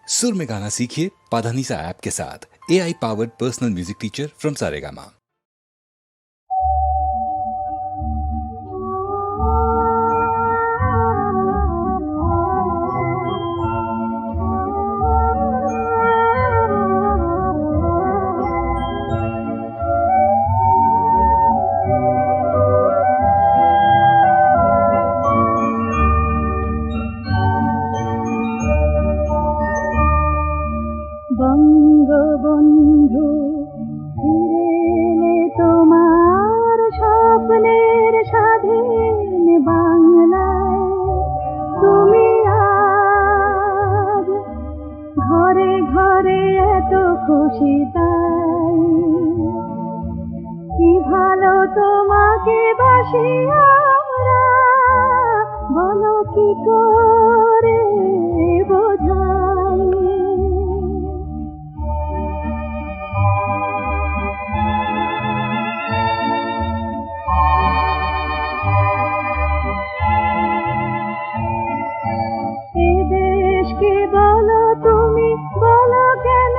सुर में गाना सीखिए पाधानीसा ऐप के साथ। AI powered personal music teacher from Saregama. Bangabandhu ফিরে এলে তোমার স্বপ্নের স্বাধীন বাংলায়, তুমি আজ ঘরে ঘরে এত খুশি তাই, কি ভালো তোমাকে বাসি আমরা, বলো কি করে বোঝাই। বলো তুমি, বলো কেন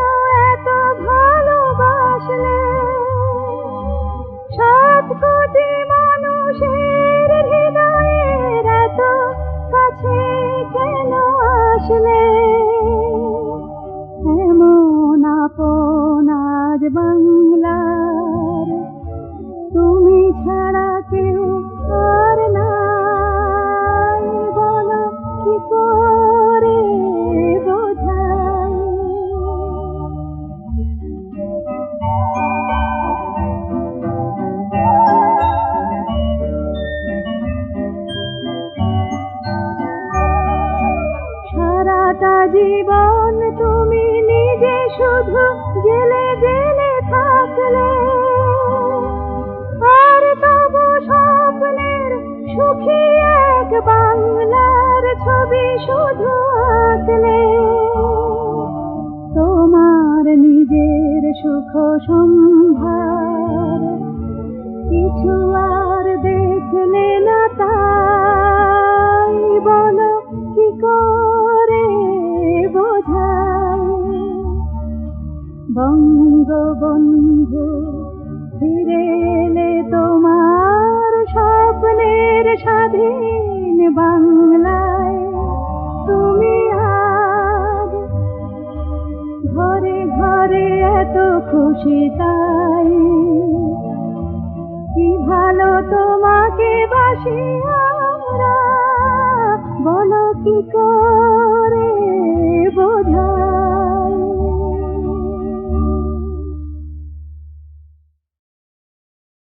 এত ভালোবাসলে, 7 কোটি মানুষের হৃদয়ের এত কাছে কেন আসলে, এমন আপন আজ বাংলার, তুমি ছাড়া কেউ আর নাই, বলো কি করে বোঝাই। সারাটা জীবন তুমি নিজে শুধু জেলে জেলে থাকলে, আর তবু স্বপ্নের সুখী এক বাংলার ছবি শুধু আঁকলে, তোমার নিজের সুখ সম্ভার কিছু আর দেখলে না তাই, বলো কি করে বোঝাই। বঙ্গবন্ধু ফিরে এলে তোমার স্বপ্নের স্বাধীন বাংলায়, তুমি আজ ঘরে ঘরে এত খুশি তাই, কি ভালো তোমাকে বাসি আমরা, বলো কি করে